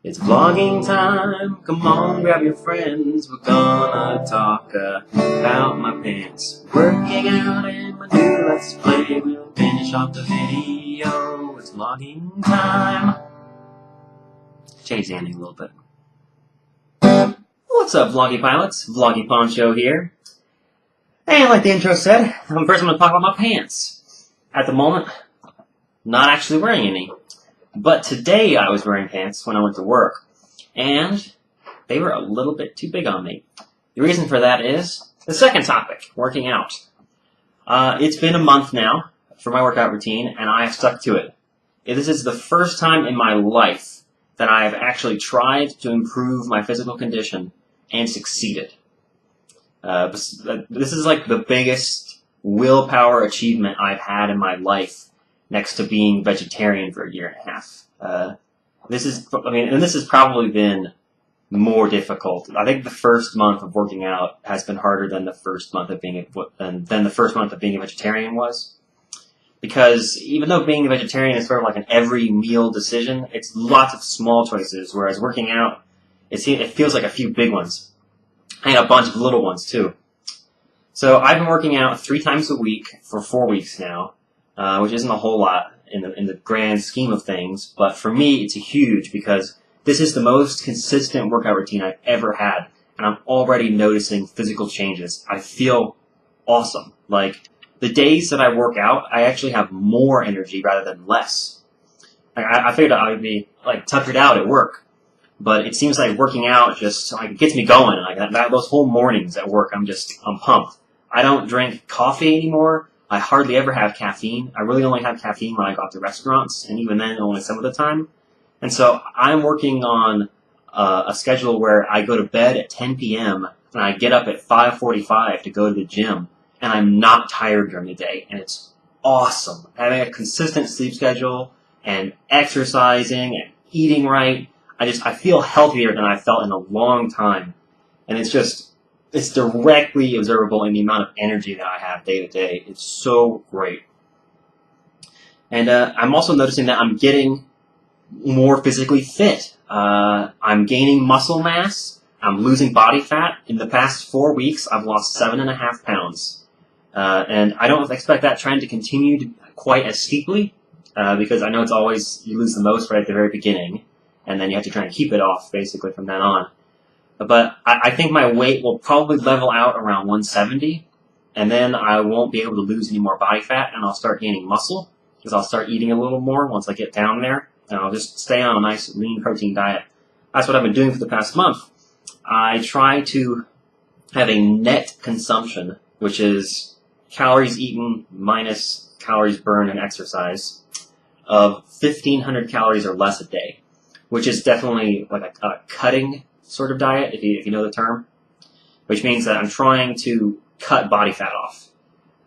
It's vlogging time, come on, grab your friends. We're gonna talk about my pants. Working out in my new Let's Play. We'll finish off the video. It's vlogging time. Change the ending a little bit. What's up, Vloggy Pilots? Vloggy Poncho here. And like the intro said, first I'm going to talk about my pants. At the moment, not actually wearing any. But today I was wearing pants when I went to work, and they were a little bit too big on me. The reason for that is the second topic, working out. It's been a month now for my workout routine, and I have stuck to it. This is the first time in my life that I have actually tried to improve my physical condition and succeeded. This is like the biggest willpower achievement I've had in my life, next to being vegetarian for a year and a half. This has probably been more difficult. I think the first month of working out has been harder than the first month of being a vegetarian was. Because even though being a vegetarian is sort of like an every meal decision, it's lots of small choices, whereas working out, it feels like a few big ones. And a bunch of little ones, too. So I've been working out 3 times a week for 4 weeks now. Which isn't a whole lot in the grand scheme of things, but for me it's huge because this is the most consistent workout routine I've ever had, and I'm already noticing physical changes. I feel awesome. Like, the days that I work out, I actually have more energy rather than less. I figured I would be, like, tuckered out at work, but it seems like working out just, like, gets me going. Like, those whole mornings at work, I'm pumped. I don't drink coffee anymore. I hardly ever have caffeine. I really only have caffeine when I go out to restaurants, and even then, only some of the time. And so I'm working on a schedule where I go to bed at 10 p.m., and I get up at 5:45 to go to the gym, and I'm not tired during the day, and it's awesome. Having a consistent sleep schedule, and exercising, and eating right, I feel healthier than I've felt in a long time. And it's directly observable in the amount of energy that I have day to day. It's so great. And I'm also noticing that I'm getting more physically fit. I'm gaining muscle mass. I'm losing body fat. In the past 4 weeks, I've lost 7.5 pounds. And I don't expect that trend to continue quite as steeply, because I know it's always, you lose the most right at the very beginning, and then you have to try and keep it off, basically, from then on. But I think my weight will probably level out around 170, and then I won't be able to lose any more body fat, and I'll start gaining muscle, because I'll start eating a little more once I get down there, and I'll just stay on a nice lean protein diet. That's what I've been doing for the past month. I try to have a net consumption, which is calories eaten minus calories burned and exercise, of 1,500 calories or less a day, which is definitely like a cutting sort of diet, if you know the term, which means that I'm trying to cut body fat off.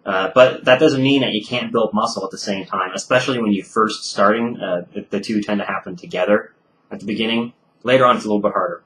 But that doesn't mean that you can't build muscle at the same time, especially when you're first starting. The two tend to happen together at the beginning. Later on, it's a little bit harder.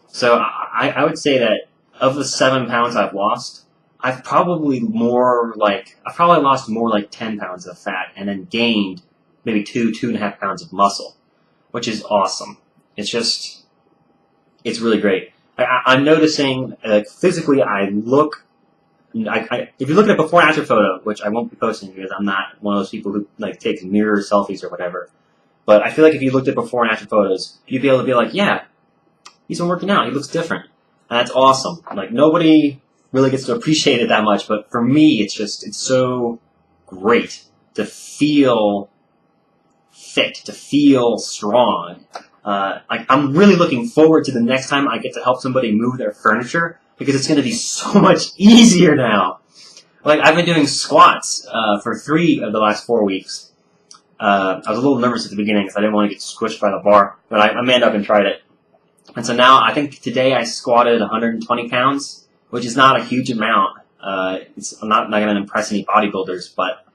So I would say that of the 7 pounds I've lost, I've probably lost more like 10 pounds of fat and then gained maybe 2.5 pounds of muscle, which is awesome. It's really great. I'm noticing, physically, if you look at a before and after photo, which I won't be posting because I'm not one of those people who takes mirror selfies or whatever, but I feel like if you looked at before and after photos, you'd be able to be like, yeah, he's been working out, he looks different. And that's awesome. Like, nobody really gets to appreciate it that much, but for me, it's so great to feel fit, to feel strong. I'm really looking forward to the next time I get to help somebody move their furniture, because it's going to be so much easier now. Like, I've been doing squats for 3 of the last 4 weeks. I was a little nervous at the beginning because I didn't want to get squished by the bar, but I manned up and tried it. And so now, I think today I squatted 120 pounds, which is not a huge amount. I'm not going to impress any bodybuilders, but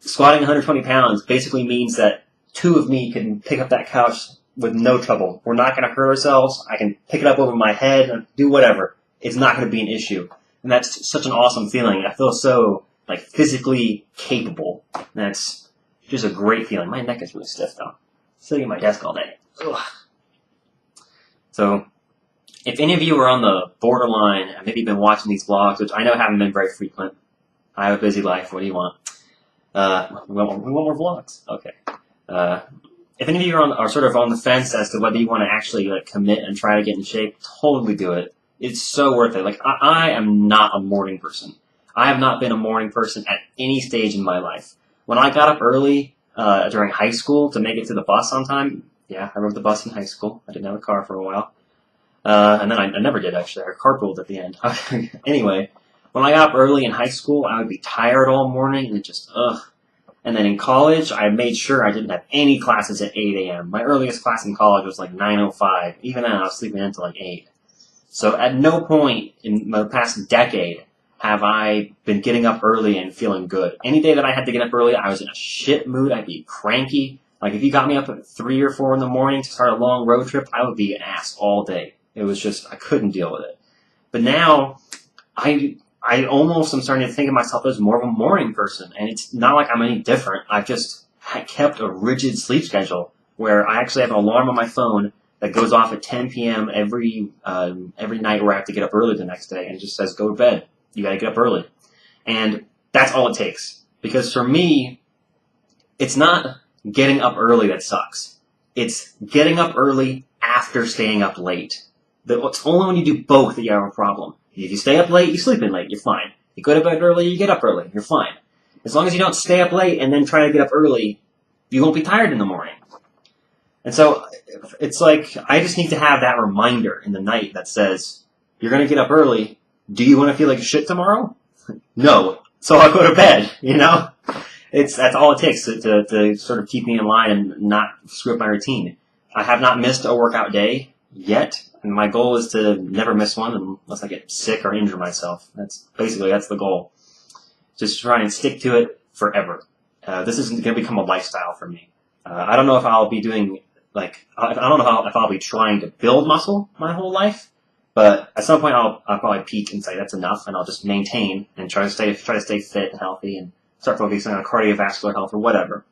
squatting 120 pounds basically means that 2 of me can pick up that couch with no trouble. We're not going to hurt ourselves. I can pick it up over my head and do whatever. It's not going to be an issue. And that's such an awesome feeling. I feel so, physically capable. And that's just a great feeling. My neck is really stiff, though. Sitting at my desk all day. Ugh. So if any of you are on the borderline and maybe been watching these vlogs, which I know haven't been very frequent, I have a busy life. What do you want? We want more vlogs. Okay. If any of you are sort of on the fence as to whether you want to actually like commit and try to get in shape, totally do it. It's so worth it. Like I am not a morning person. I have not been a morning person at any stage in my life. When I got up early during high school to make it to the bus on time, yeah, I rode the bus in high school. I didn't have a car for a while. And then I never did, actually. I carpooled at the end. Anyway, when I got up early in high school, I would be tired all morning and just, ugh. And then in college, I made sure I didn't have any classes at 8 a.m. My earliest class in college was like 9:05. Even then, I was sleeping until like 8. So at no point in the past decade have I been getting up early and feeling good. Any day that I had to get up early, I was in a shit mood. I'd be cranky. Like if you got me up at 3 or 4 in the morning to start a long road trip, I would be an ass all day. It was just, I couldn't deal with it. But now, I almost am starting to think of myself as more of a morning person. And it's not like I'm any different. I've just kept a rigid sleep schedule where I actually have an alarm on my phone that goes off at 10 p.m. every night where I have to get up early the next day. And it just says, go to bed. You gotta get up early. And that's all it takes. Because for me, it's not getting up early that sucks. It's getting up early after staying up late. It's only when you do both that you have a problem. If you stay up late, you sleep in late, you're fine. You go to bed early, you get up early, you're fine. As long as you don't stay up late and then try to get up early, you won't be tired in the morning. And so it's like, I just need to have that reminder in the night that says, you're going to get up early. Do you want to feel like shit tomorrow? No. So I'll go to bed, you know? That's all it takes to sort of keep me in line and not screw up my routine. I have not missed a workout day yet. And my goal is to never miss one unless I get sick or injure myself. That's the goal. Just try and stick to it forever. This is going to become a lifestyle for me. I don't know if I'll be doing, I don't know if I'll be trying to build muscle my whole life, but at some point I'll probably peak and say that's enough, and I'll just maintain and try to stay fit and healthy and start focusing on cardiovascular health or whatever.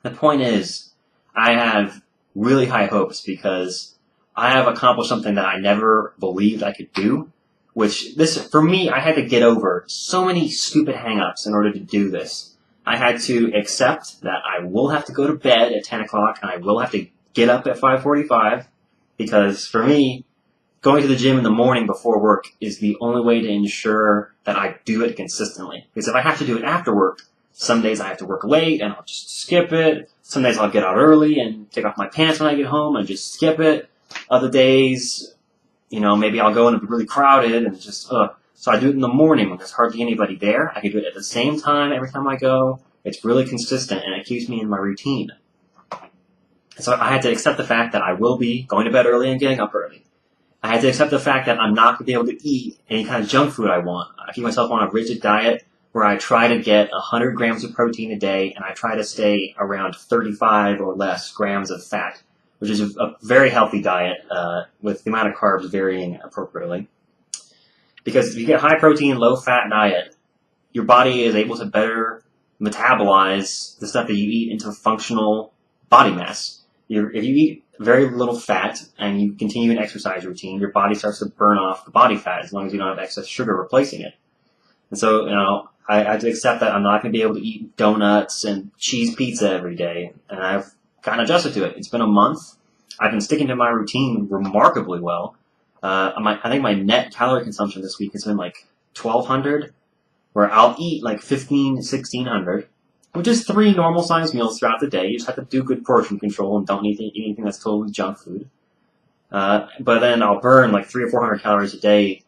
The point is, I have really high hopes because I have accomplished something that I never believed I could do, for me, I had to get over so many stupid hang-ups in order to do this. I had to accept that I will have to go to bed at 10 o'clock and I will have to get up at 5:45 because for me, going to the gym in the morning before work is the only way to ensure that I do it consistently. Because if I have to do it after work, some days I have to work late and I'll just skip it. Some days I'll get out early and take off my pants when I get home and just skip it. Other days, maybe I'll go and it'll be really crowded and just, So I do it in the morning when there's hardly anybody there. I can do it at the same time every time I go. It's really consistent and it keeps me in my routine. So I had to accept the fact that I will be going to bed early and getting up early. I had to accept the fact that I'm not going to be able to eat any kind of junk food I want. I keep myself on a rigid diet where I try to get 100 grams of protein a day and I try to stay around 35 or less grams of fat, which is a very healthy diet with the amount of carbs varying appropriately. Because if you get high protein, low fat diet, your body is able to better metabolize the stuff that you eat into functional body mass. If you eat very little fat and you continue an exercise routine, your body starts to burn off the body fat as long as you don't have excess sugar replacing it. And so, I had to accept that I'm not going to be able to eat donuts and cheese pizza every day. And I've gotten adjusted to it. It's been a month. I've been sticking to my routine remarkably well. I think my net calorie consumption this week has been like 1,200, where I'll eat like 1,600, which is 3 normal sized meals throughout the day. You just have to do good portion control and don't eat anything that's totally junk food. But then I'll burn like 300 or 400 calories a day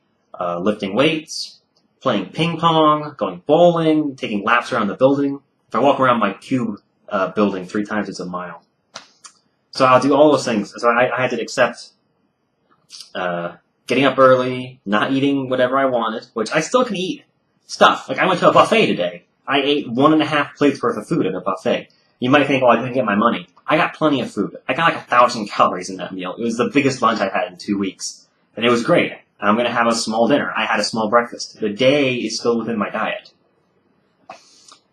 lifting weights, playing ping pong, going bowling, taking laps around the building. If I walk around my cube building 3 times, it's a mile. So I'll do all those things. So I had to accept getting up early, not eating whatever I wanted, which I still can eat stuff. Like I went to a buffet today. I ate 1.5 plates worth of food at a buffet. You might think, well, I didn't get my money. I got plenty of food. I got like 1,000 calories in that meal. It was the biggest lunch I've had in 2 weeks. And it was great. I'm going to have a small dinner. I had a small breakfast. The day is still within my diet.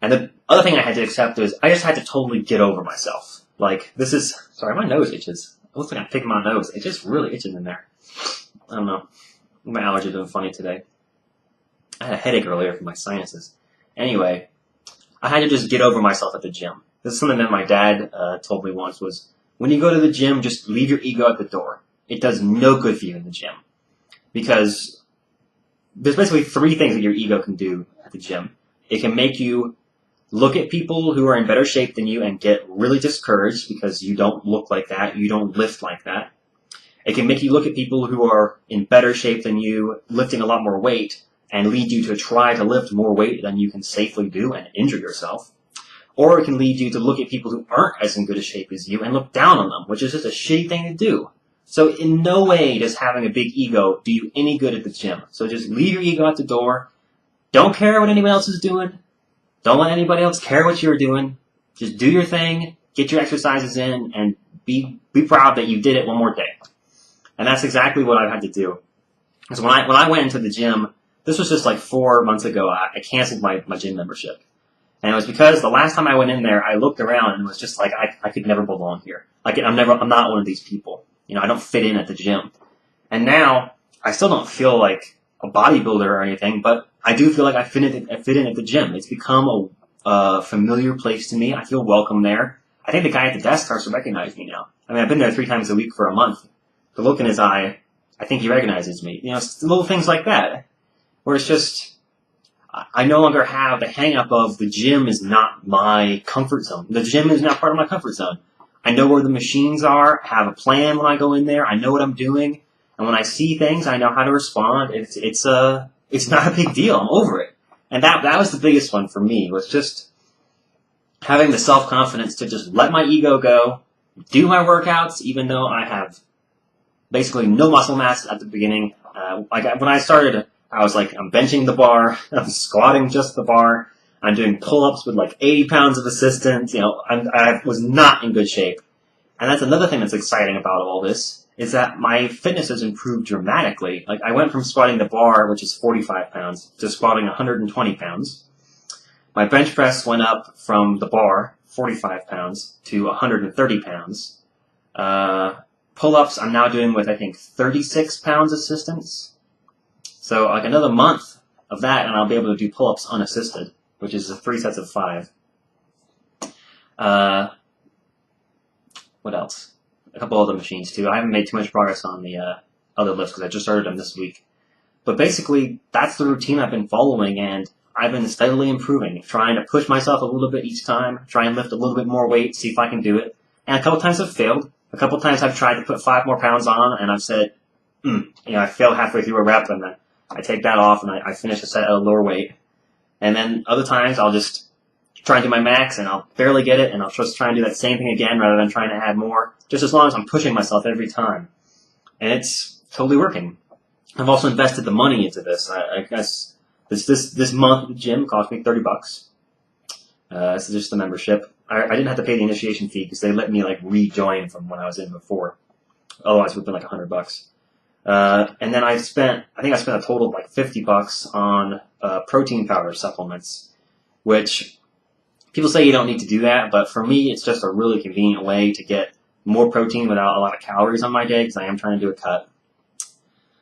And the other thing I had to accept is I just had to totally get over myself. Like, sorry, my nose itches. It looks like I'm picking my nose. It's just really itching in there. I don't know. My allergies been funny today. I had a headache earlier from my sinuses. Anyway, I had to just get over myself at the gym. This is something that my dad told me once was, when you go to the gym, just leave your ego at the door. It does no good for you in the gym. Because there's basically three things that your ego can do at the gym. It can make you look at people who are in better shape than you and get really discouraged because you don't look like that, you don't lift like that. It can make you look at people who are in better shape than you, lifting a lot more weight, and lead you to try to lift more weight than you can safely do and injure yourself. Or it can lead you to look at people who aren't as in good a shape as you and look down on them, which is just a shitty thing to do. So in no way does having a big ego do you any good at the gym. So just leave your ego at the door. Don't care what anyone else is doing. Don't let anybody else care what you're doing. Just do your thing, get your exercises in, and be proud that you did it one more day. And that's exactly what I've had to do. Because when I went into the gym, this was just like 4 months ago, I canceled my gym membership. And it was because the last time I went in there, I looked around and was just like, I could never belong here. Like, I'm not one of these people. You know, I don't fit in at the gym. And now, I still don't feel like a bodybuilder or anything, but I do feel like I fit in at the gym. It's become a familiar place to me. I feel welcome there. I think the guy at the desk starts to recognize me now. I mean, I've been there 3 times a week for a month. The look in his eye, I think he recognizes me. You know, it's little things like that. Where it's just, I no longer have the hang-up of the gym is not my comfort zone. The gym is not part of my comfort zone. I know where the machines are, have a plan when I go in there, I know what I'm doing, and when I see things, I know how to respond. It's not a big deal. I'm over it. And that was the biggest one for me, was just having the self-confidence to just let my ego go, do my workouts, even though I have basically no muscle mass at the beginning. When I started, I was like, I'm benching the bar, I'm squatting just the bar, I'm doing pull-ups with like 80 pounds of assistance, you know, I was not in good shape. And that's another thing that's exciting about all this, is that my fitness has improved dramatically. Like, I went from squatting the bar, which is 45 pounds, to squatting 120 pounds. My bench press went up from the bar, 45 pounds, to 130 pounds. Pull-ups I'm now doing with, I think, 36 pounds assistance. So, like, another month of that, and I'll be able to do pull-ups unassisted, which is 3 sets of 5. What else? A couple other machines, too. I haven't made too much progress on the other lifts, because I just started them this week. But basically, that's the routine I've been following, and I've been steadily improving, trying to push myself a little bit each time, try and lift a little bit more weight, see if I can do it. And a couple times I've failed. A couple times I've tried to put 5 more pounds on, and I've said, you know, I failed halfway through a rep, and then I take that off, and I finish a set at a lower weight. And then other times I'll just try and do my max, and I'll barely get it, and I'll just try and do that same thing again rather than trying to add more, just as long as I'm pushing myself every time. And it's totally working. I've also invested the money into this. I guess this month the gym cost me $30. This is just the membership. I didn't have to pay the initiation fee because they let me like rejoin from when I was in before. Otherwise it would have been like $100. And then I think I spent a total of like $50 on protein powder supplements, which people say you don't need to do that, but for me it's just a really convenient way to get more protein without a lot of calories on my day because I am trying to do a cut.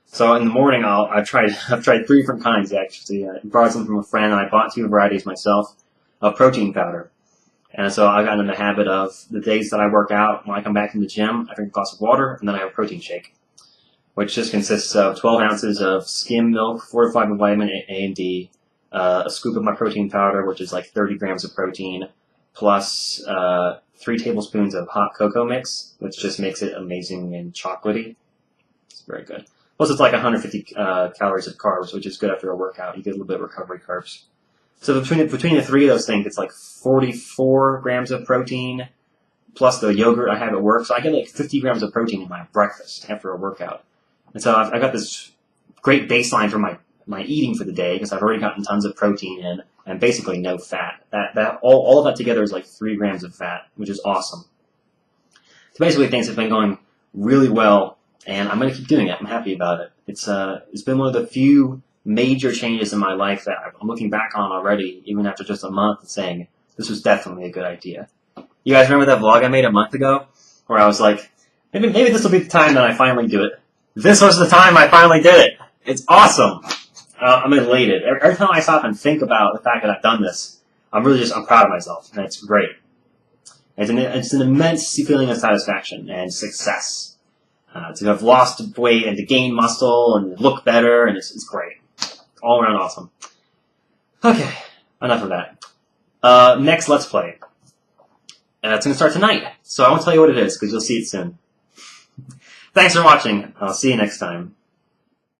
So in the morning I've tried 3 different kinds actually. I borrowed some from a friend and I bought 2 varieties myself of protein powder. And so I got in the habit of the days that I work out, when I come back from the gym, I drink a glass of water and then I have a protein shake, which just consists of 12 ounces of skim milk, fortified with vitamin A and D, a scoop of my protein powder, which is like 30 grams of protein, plus 3 tablespoons of hot cocoa mix, which just makes it amazing and chocolatey. It's very good. Plus it's like 150 calories of carbs, which is good after a workout. You get a little bit of recovery carbs. So between the 3 of those things, it's like 44 grams of protein, plus the yogurt I have at work. So I get like 50 grams of protein in my breakfast after a workout. And so I've got this great baseline for my eating for the day because I've already gotten tons of protein in and basically no fat. All of that together is like 3 grams of fat, which is awesome. So basically things have been going really well, and I'm going to keep doing it. I'm happy about it. It's been one of the few major changes in my life that I'm looking back on already, even after just a month, and saying, this was definitely a good idea. You guys remember that vlog I made a month ago? Where I was like, Maybe this will be the time that I finally do it. This was the time I finally did it. It's awesome. I'm elated. Every time I stop and think about the fact that I've done this, I'm proud of myself, and it's great. It's an immense feeling of satisfaction and success. To have lost weight and to gain muscle and look better, and it's great. All around awesome. Okay, enough of that. Next Let's Play. And it's going to start tonight, so I won't tell you what it is, because you'll see it soon. Thanks for watching. I'll see you next time.